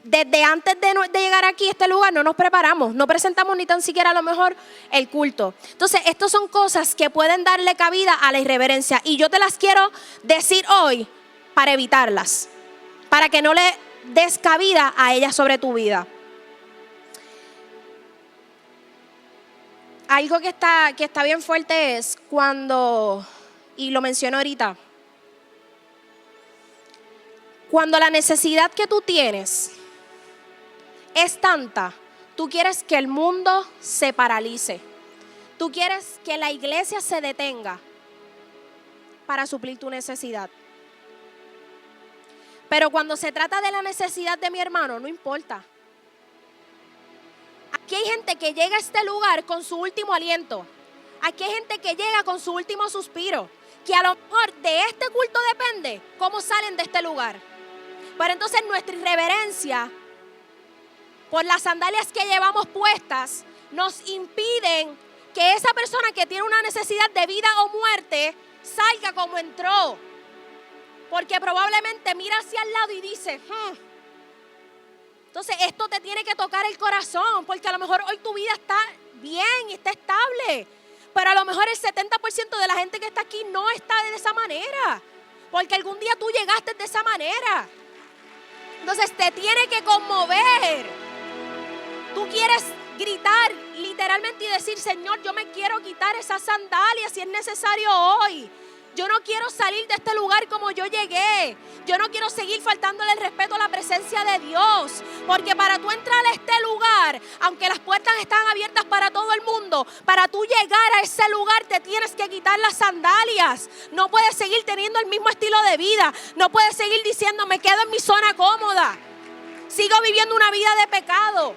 desde antes de llegar aquí a este lugar no nos preparamos, no presentamos ni tan siquiera a lo mejor el culto. Entonces, estas son cosas que pueden darle cabida a la irreverencia y yo te las quiero decir hoy para evitarlas, para que no le des cabida a ellas sobre tu vida. Algo que está bien fuerte es cuando, y lo menciono ahorita, cuando la necesidad que tú tienes es tanta, tú quieres que el mundo se paralice. Tú quieres que la iglesia se detenga para suplir tu necesidad. Pero cuando se trata de la necesidad de mi hermano, no importa. Aquí hay gente que llega a este lugar con su último aliento. Aquí hay gente que llega con su último suspiro. Que a lo mejor de este culto depende cómo salen de este lugar. Pero entonces nuestra irreverencia por las sandalias que llevamos puestas nos impiden que esa persona que tiene una necesidad de vida o muerte salga como entró. Porque probablemente mira hacia el lado y dice, Entonces esto te tiene que tocar el corazón, porque a lo mejor hoy tu vida está bien y está estable, pero a lo mejor el 70% de la gente que está aquí no está de esa manera, porque algún día tú llegaste de esa manera. Entonces te tiene que conmover. Tú quieres gritar literalmente y decir, Señor, yo me quiero quitar esas sandalias si es necesario hoy. Yo no quiero salir de este lugar como yo llegué. Yo no quiero seguir faltándole el respeto a la presencia de Dios. Porque para tú entrar a este lugar, aunque las puertas están abiertas para todo el mundo, para tú llegar a ese lugar te tienes que quitar las sandalias. No puedes seguir teniendo el mismo estilo de vida. No puedes seguir diciendo, me quedo en mi zona cómoda. Sigo viviendo una vida de pecado.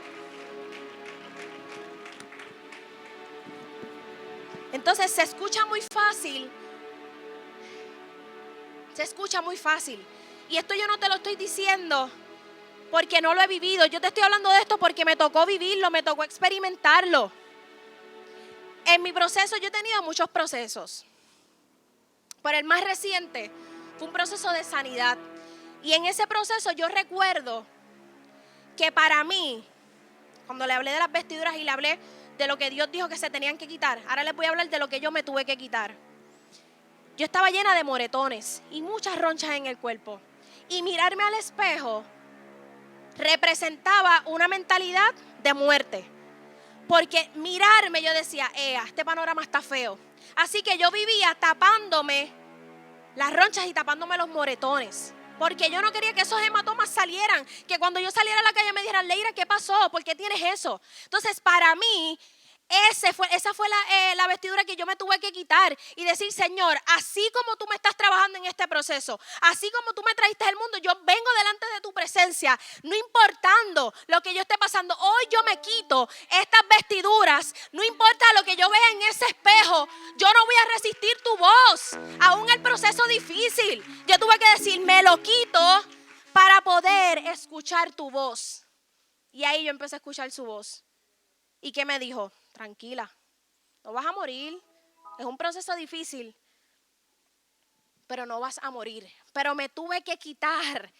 Entonces se escucha muy fácil. Se escucha muy fácil. Y esto yo no te lo estoy diciendo porque no lo he vivido. Yo te estoy hablando de esto porque me tocó vivirlo, me tocó experimentarlo. En mi proceso yo he tenido muchos procesos, pero el más reciente fue un proceso de sanidad. Y en ese proceso yo recuerdo que para mí, cuando le hablé de las vestiduras y le hablé de lo que Dios dijo que se tenían que quitar, ahora les voy a hablar de lo que yo me tuve que quitar. Yo estaba llena de moretones y muchas ronchas en el cuerpo. Y mirarme al espejo representaba una mentalidad de muerte. Porque mirarme yo decía, este panorama está feo. Así que yo vivía tapándome las ronchas y tapándome los moretones. Porque yo no quería que esos hematomas salieran. Que cuando yo saliera a la calle me dijeran, Leira, ¿qué pasó? ¿Por qué tienes eso? Entonces, para mí, esa fue la vestidura que yo me tuve que quitar. Y decir, Señor, así como tú me estás trabajando en este proceso, así como tú me trajiste al mundo, yo vengo delante de tu presencia. No importando lo que yo esté pasando, hoy yo me quito estas vestiduras. No importa lo que yo vea en ese espejo, yo no voy a resistir tu voz. Aún el proceso difícil, yo tuve que decir, me lo quito para poder escuchar tu voz. Y ahí yo empecé a escuchar su voz. ¿Y qué me dijo? Tranquila, no vas a morir. Es un proceso difícil, pero no vas a morir. Pero me tuve que quitar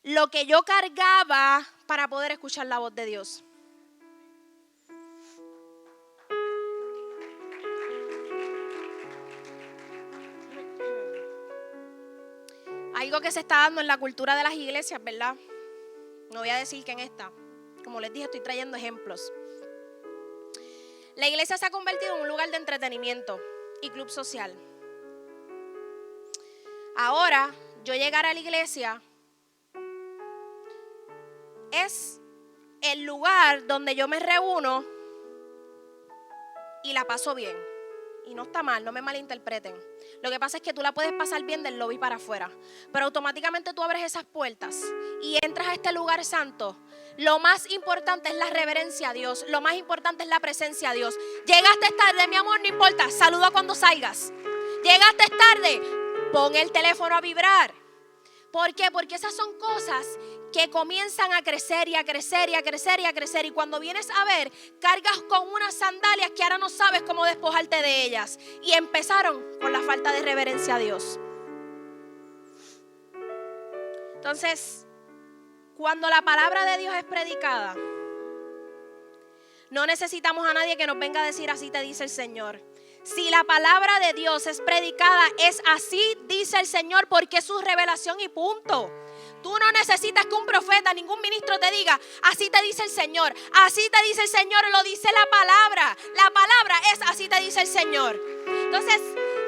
lo que yo cargaba para poder escuchar la voz de Dios. Algo que se está dando en la cultura de las iglesias, ¿verdad? No voy a decir que en esta. Como les dije, estoy trayendo ejemplos. La iglesia se ha convertido en un lugar de entretenimiento y club social. Ahora, yo llegar a la iglesia es el lugar donde yo me reúno y la paso bien. Y no está mal, no me malinterpreten. Lo que pasa es que tú la puedes pasar bien del lobby para afuera, pero automáticamente tú abres esas puertas y entras a este lugar santo. Lo más importante es la reverencia a Dios. Lo más importante es la presencia a Dios. Llegaste tarde, mi amor, no importa. Saluda cuando salgas. Llegaste tarde, pon el teléfono a vibrar. ¿Por qué? Porque esas son cosas que comienzan a crecer y a crecer y a crecer y a crecer. Y cuando vienes a ver, cargas con unas sandalias que ahora no sabes cómo despojarte de ellas. Y empezaron con la falta de reverencia a Dios. Entonces, cuando la palabra de Dios es predicada, no necesitamos a nadie que nos venga a decir así te dice el Señor. Si la palabra de Dios es predicada, es así dice el Señor porque es su revelación y punto. Tú no necesitas que un profeta, ningún ministro te diga, así te dice el Señor. Así te dice el Señor, lo dice la palabra. La palabra es así te dice el Señor. Entonces,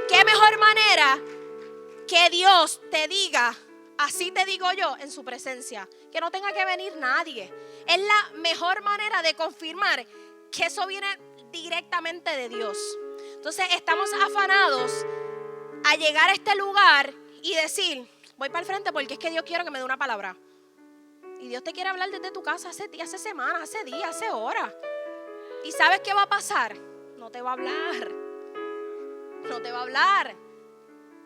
¿qué mejor manera que Dios te diga, así te digo yo, en su presencia? Que no tenga que venir nadie. Es la mejor manera de confirmar que eso viene directamente de Dios. Entonces estamos afanados a llegar a este lugar y decir, voy para el frente porque es que Dios quiere que me dé una palabra. Y Dios te quiere hablar desde tu casa hace días, hace semanas, hace días, hace horas. ¿Y sabes qué va a pasar? No te va a hablar. No te va a hablar.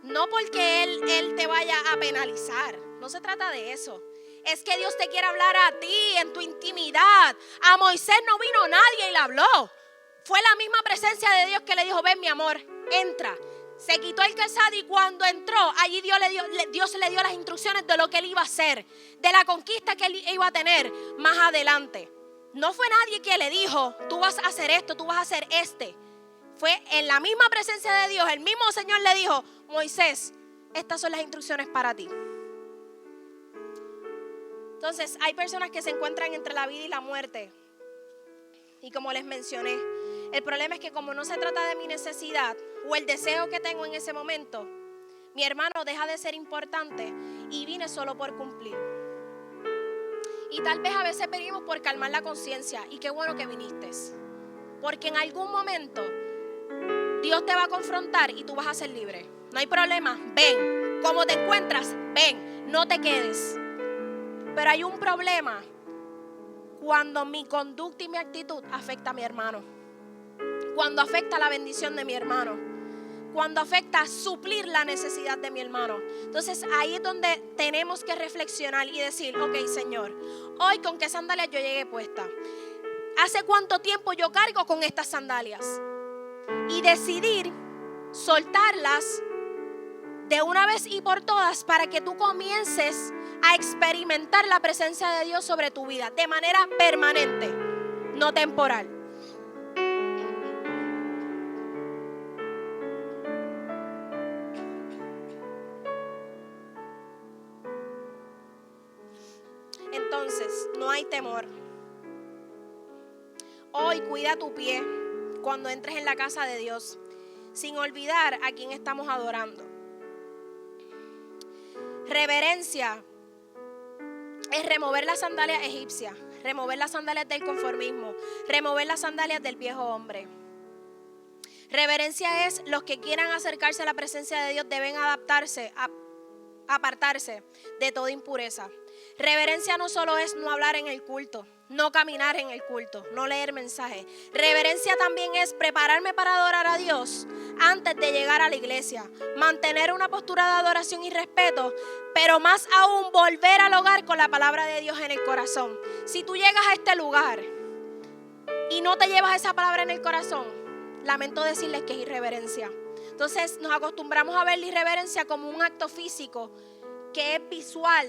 No porque Él te vaya a penalizar. No se trata de eso. Es que Dios te quiere hablar a ti en tu intimidad. A Moisés no vino nadie y le habló. Fue la misma presencia de Dios que le dijo, ven mi amor, entra. Se quitó el calzado y cuando entró, allí Dios le dio las instrucciones de lo que él iba a hacer, de la conquista que él iba a tener más adelante. No fue nadie que le dijo, tú vas a hacer esto, tú vas a hacer este. Fue en la misma presencia de Dios, el mismo Señor le dijo, Moisés, estas son las instrucciones para ti. Entonces, hay personas que se encuentran entre la vida y la muerte. Y como les mencioné, el problema es que como no se trata de mi necesidad o el deseo que tengo en ese momento, mi hermano deja de ser importante y vine solo por cumplir. Y tal vez a veces venimos por calmar la conciencia y qué bueno que viniste. Porque en algún momento Dios te va a confrontar y tú vas a ser libre. No hay problema, ven. Como te encuentras, ven, no te quedes. Pero hay un problema cuando mi conducta y mi actitud afecta a mi hermano. Cuando afecta la bendición de mi hermano. cuando afecta a suplir la necesidad de mi hermano. Entonces ahí es donde tenemos que reflexionar y decir, ok, Señor, hoy con qué sandalias yo llegué puesta. ¿Hace cuánto tiempo yo cargo con estas sandalias? Y decidir soltarlas de una vez y por todas para que tú comiences a experimentar la presencia de Dios sobre tu vida de manera permanente, no temporal. Entonces, no hay temor. Hoy cuida tu pie cuando entres en la casa de Dios, sin olvidar a quién estamos adorando. Reverencia es remover las sandalias egipcias, remover las sandalias del conformismo, remover las sandalias del viejo hombre. Reverencia es los que quieran acercarse a la presencia de Dios deben apartarse de toda impureza. Reverencia no solo es no hablar en el culto, no caminar en el culto, no leer mensajes. Reverencia también es prepararme para adorar a Dios antes de llegar a la iglesia. Mantener una postura de adoración y respeto, pero más aún volver al hogar con la palabra de Dios en el corazón. Si tú llegas a este lugar y no te llevas esa palabra en el corazón, lamento decirles que es irreverencia. Entonces nos acostumbramos a ver la irreverencia como un acto físico que es visual,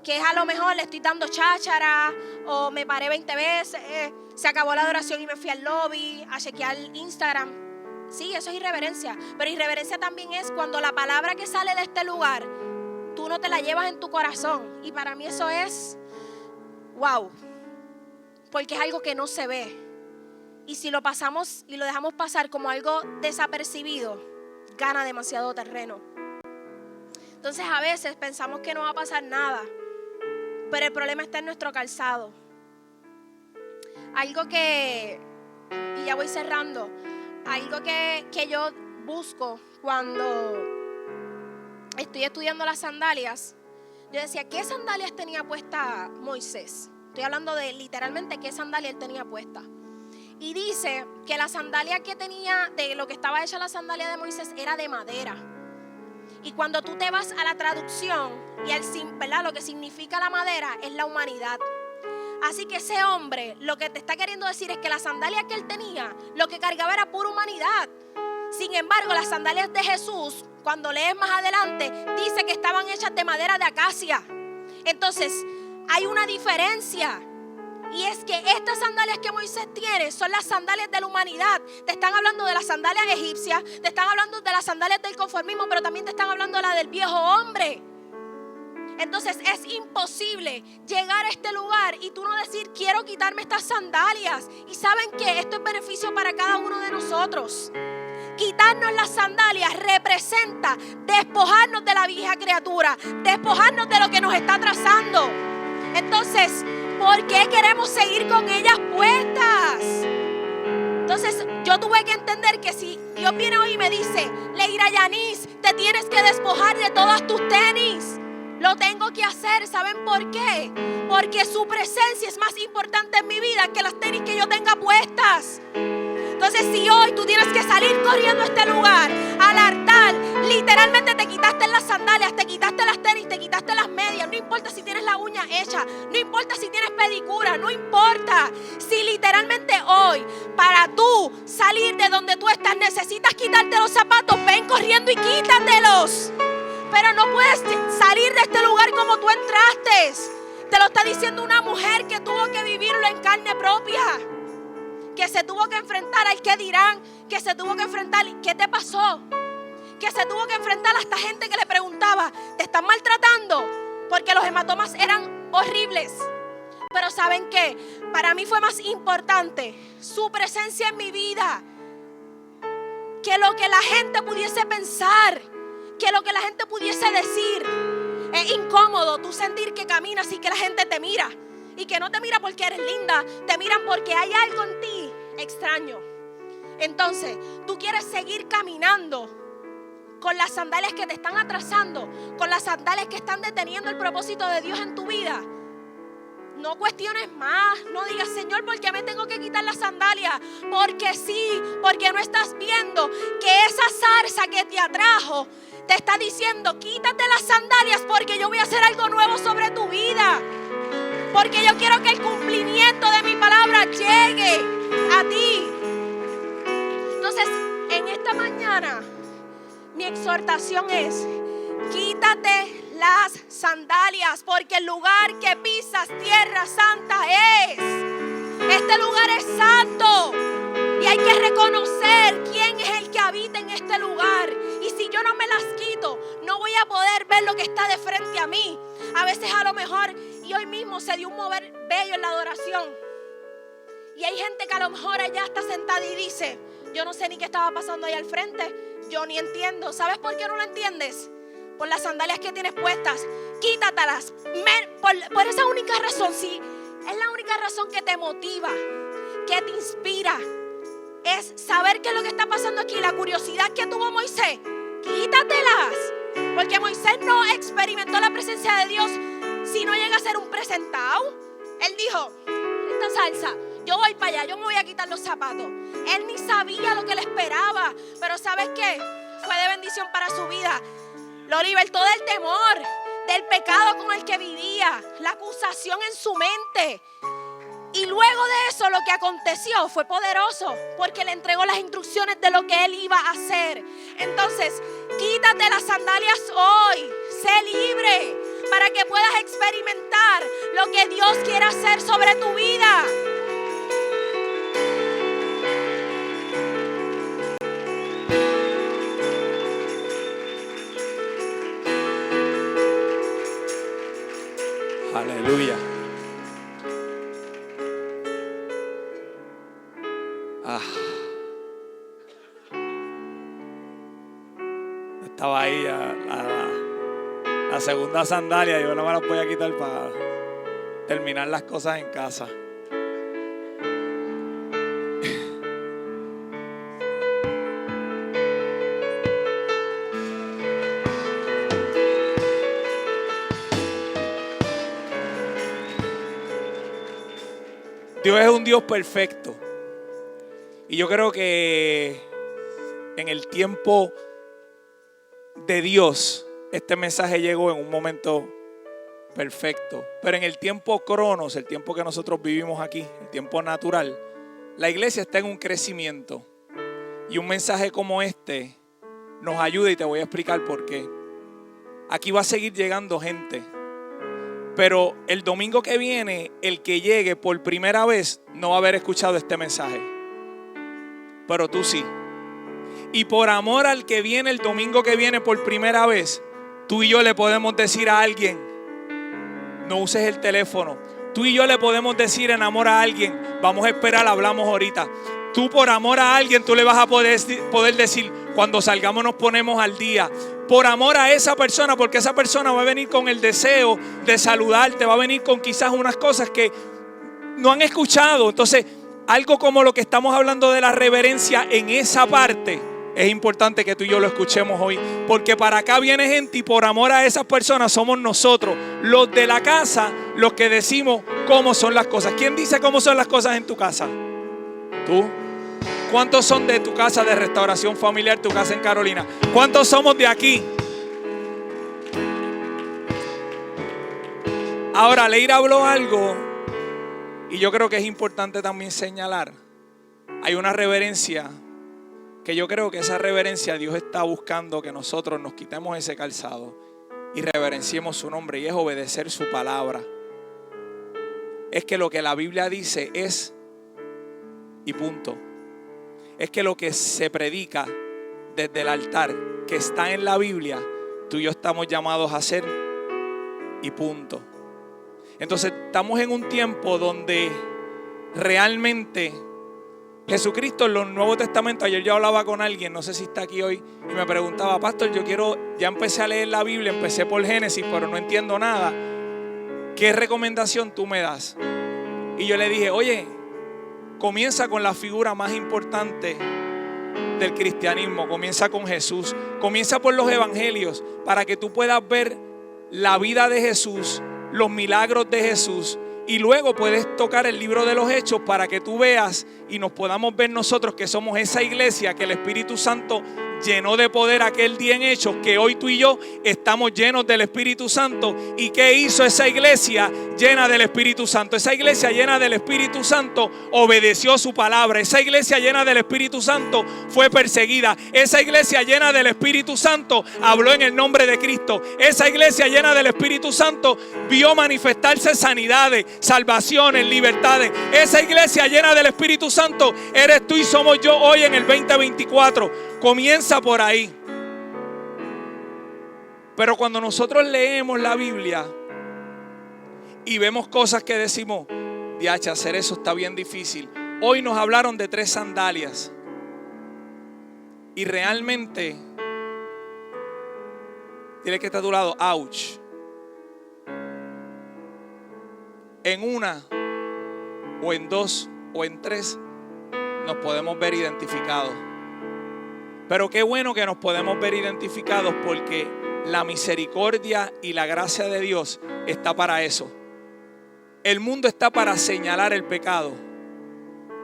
que es a lo mejor le estoy dando cháchara o me paré 20 veces, se acabó la adoración y me fui al lobby a chequear Instagram. Sí, eso es irreverencia, pero irreverencia también es cuando la palabra que sale de este lugar tú no te la llevas en tu corazón, y para mí eso es wow, porque es algo que no se ve, y si lo pasamos y lo dejamos pasar como algo desapercibido, gana demasiado terreno. Entonces a veces pensamos que no va a pasar nada, pero el problema está en nuestro calzado. Algo que, y ya voy cerrando, algo que yo busco cuando estoy estudiando las sandalias, yo decía, ¿qué sandalias tenía puesta Moisés? Estoy hablando de literalmente qué sandalia él tenía puesta. Y dice que la sandalia que tenía, de lo que estaba hecha la sandalia de Moisés, era de madera. Y cuando tú te vas a la traducción y ¿verdad? Lo que significa la madera es la humanidad. Así que ese hombre lo que te está queriendo decir es que la sandalia que él tenía, lo que cargaba era pura humanidad. Sin embargo, las sandalias de Jesús, cuando lees más adelante, dice que estaban hechas de madera de acacia. Entonces, hay una diferencia. Y es que estas sandalias que Moisés tiene son las sandalias de la humanidad. Te están hablando de las sandalias egipcias, te están hablando de las sandalias del conformismo, pero también te están hablando de la del viejo hombre. Entonces es imposible llegar a este lugar y tú no decir, quiero quitarme estas sandalias. Y saben que esto es beneficio para cada uno de nosotros. Quitarnos las sandalias representa despojarnos de la vieja criatura, despojarnos de lo que nos está atrasando. Entonces, ¿por qué queremos seguir con ellas puestas? Entonces yo tuve que entender que si Dios viene hoy y me dice, Leira Yanis, te tienes que despojar de todas tus tenis, lo tengo que hacer. ¿Saben por qué? Porque su presencia es más importante en mi vida que las tenis que yo tenga puestas. Entonces si hoy tú tienes que salir corriendo a este lugar, al altar, literalmente te quitaste las sandalias, te quitaste las tenis, te quitaste las medias, no importa si tienes la uña hecha, no importa si tienes pedicura, no importa. Si literalmente hoy, para tú salir de donde tú estás, necesitas quitarte los zapatos, ven corriendo y quítatelos. Pero no puedes salir de este lugar como tú entraste. Te lo está diciendo una mujer que tuvo que vivirlo en carne propia, que se tuvo que enfrentar al qué dirán, que se tuvo que enfrentar qué te pasó, que se tuvo que enfrentar a esta gente que le preguntaba, ¿te están maltratando? Porque los hematomas eran horribles. Pero ¿saben qué? Para mí fue más importante su presencia en mi vida que lo que la gente pudiese pensar, que lo que la gente pudiese decir. Es incómodo tú sentir que caminas y que la gente te mira. Y que no te mira porque eres linda, te miran porque hay algo en ti extraño. Entonces, tú quieres seguir caminando con las sandalias que te están atrasando, con las sandalias que están deteniendo el propósito de Dios en tu vida. No cuestiones más, no digas, Señor, ¿por qué me tengo que quitar las sandalias? Porque sí, porque no estás viendo que esa zarza que te atrajo te está diciendo, quítate las sandalias porque yo voy a hacer algo nuevo sobre tu vida. Porque yo quiero que el cumplimiento de mi palabra llegue a ti. Entonces, en esta mañana, mi exhortación es, quítate las sandalias, porque el lugar que pisas, tierra santa es. Este lugar es santo y hay que reconocer quién es el que habita en este lugar. Y si yo no me las quito, no voy a poder ver lo que está de frente a mí. A veces a lo mejor, y hoy mismo se dio un mover bello en la adoración. Y hay gente que a lo mejor allá está sentada y dice, yo no sé ni qué estaba pasando ahí al frente, yo ni entiendo. ¿Sabes por qué no lo entiendes? Por las sandalias que tienes puestas. Quítatelas. Por esa única razón, sí. Es la única razón que te motiva, que te inspira. Es saber qué es lo que está pasando aquí. La curiosidad que tuvo Moisés. Quítatelas. Porque Moisés no experimentó la presencia de Dios si no llega a ser un presentado. Él dijo, esta salsa, yo voy para allá, yo me voy a quitar los zapatos. Él ni sabía lo que le esperaba. Pero ¿sabes qué? Fue de bendición para su vida. Lo libertó del temor, del pecado con el que vivía, la acusación en su mente. Y luego de eso lo que aconteció fue poderoso, porque le entregó las instrucciones de lo que él iba a hacer. Entonces, quítate las sandalias hoy, sé libre, para que puedas experimentar lo que Dios quiere hacer sobre tu vida. Aleluya. Estaba ahí la segunda sandalia. Yo no me la voy a quitar para terminar las cosas en casa. Dios es un Dios perfecto. Y yo creo que en el tiempo de Dios, este mensaje llegó en un momento perfecto. Pero en el tiempo cronos, el tiempo que nosotros vivimos aquí, el tiempo natural, la iglesia está en un crecimiento. Y un mensaje como este nos ayuda, y te voy a explicar por qué. Aquí va a seguir llegando gente. Pero el domingo que viene, el que llegue por primera vez no va a haber escuchado este mensaje. Pero tú sí. Y por amor al que viene el domingo que viene por primera vez, tú y yo le podemos decir a alguien, no uses el teléfono. Tú y yo le podemos decir en amor a alguien, vamos a esperar, hablamos ahorita. Tú por amor a alguien, tú le vas a poder decir, cuando salgamos nos ponemos al día. Por amor a esa persona, porque esa persona va a venir con el deseo de saludarte, va a venir con quizás unas cosas que no han escuchado. Entonces, algo como lo que estamos hablando de la reverencia en esa parte, es importante que tú y yo lo escuchemos hoy. Porque para acá viene gente y por amor a esas personas somos nosotros, los de la casa, los que decimos cómo son las cosas. ¿Quién dice cómo son las cosas en tu casa? ¿Tú? ¿Cuántos son de tu casa de restauración familiar, tu casa en Carolina? ¿Cuántos somos de aquí? Ahora, Leira habló algo y yo creo que es importante también señalar. Hay una reverencia que yo creo que esa reverencia Dios está buscando que nosotros nos quitemos ese calzado y reverenciemos su nombre, y es obedecer su palabra. Es que lo que la Biblia dice es y punto. Es que lo que se predica desde el altar, que está en la Biblia, tú y yo estamos llamados a hacer y punto. Entonces estamos en un tiempo donde realmente Jesucristo en los Nuevos Testamentos, ayer yo hablaba con alguien, no sé si está aquí hoy, y me preguntaba, pastor, ya empecé a leer la Biblia, empecé por Génesis, pero no entiendo nada. ¿Qué recomendación tú me das? Y yo le dije, oye, comienza con la figura más importante del cristianismo, comienza con Jesús, comienza por los evangelios, para que tú puedas ver la vida de Jesús, los milagros de Jesús, Y luego puedes tocar el libro de los Hechos para que tú veas y nos podamos ver nosotros que somos esa iglesia que el Espíritu Santo llenó de poder aquel día en Hechos, que hoy tú y yo estamos llenos del Espíritu Santo. ¿Y qué hizo esa iglesia llena del Espíritu Santo? Esa iglesia llena del Espíritu Santo obedeció su palabra. Esa iglesia llena del Espíritu Santo fue perseguida. Esa iglesia llena del Espíritu Santo habló en el nombre de Cristo. Esa iglesia llena del Espíritu Santo vio manifestarse sanidades, salvaciones, libertades. Esa iglesia llena del Espíritu Santo eres tú y somos yo hoy en el 2024. Comienza por ahí. Pero cuando nosotros leemos la Biblia y vemos cosas que decimos, diache, hacer eso está bien difícil. Hoy nos hablaron de 3 sandalias. Y realmente, dile que está a tu lado, ouch. En una, o en 2, o en 3, nos podemos ver identificados. Pero qué bueno que nos podemos ver identificados, porque la misericordia y la gracia de Dios está para eso. El mundo está para señalar el pecado.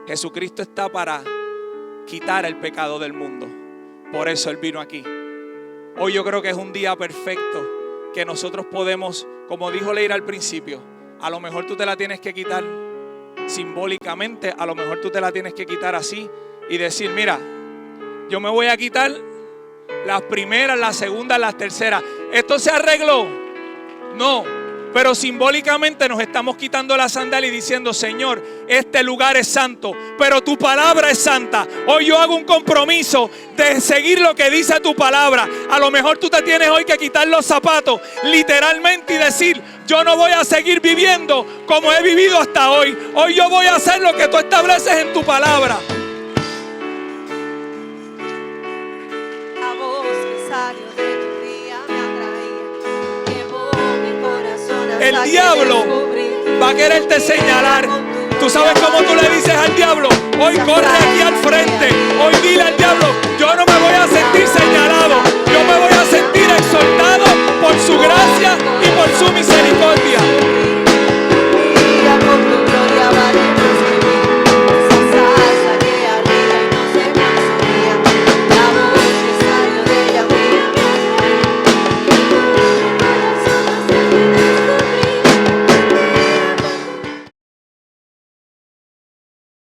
Jesucristo está para quitar el pecado del mundo. Por eso Él vino aquí. Hoy yo creo que es un día perfecto que nosotros podemos, como dijo Leira al principio, a lo mejor tú te la tienes que quitar simbólicamente, a lo mejor tú te la tienes que quitar así y decir, mira, yo me voy a quitar las primeras, las segundas, las terceras. ¿Esto se arregló? No, pero simbólicamente nos estamos quitando la sandalia y diciendo, Señor, este lugar es santo, pero tu palabra es santa. Hoy yo hago un compromiso de seguir lo que dice tu palabra. A lo mejor tú te tienes hoy que quitar los zapatos, literalmente, y decir, yo no voy a seguir viviendo como he vivido hasta hoy. Hoy yo voy a hacer lo que tú estableces en tu palabra. El diablo va a quererte señalar. ¿Tú sabes cómo tú le dices al diablo? Hoy corre aquí al frente. Hoy dile al diablo.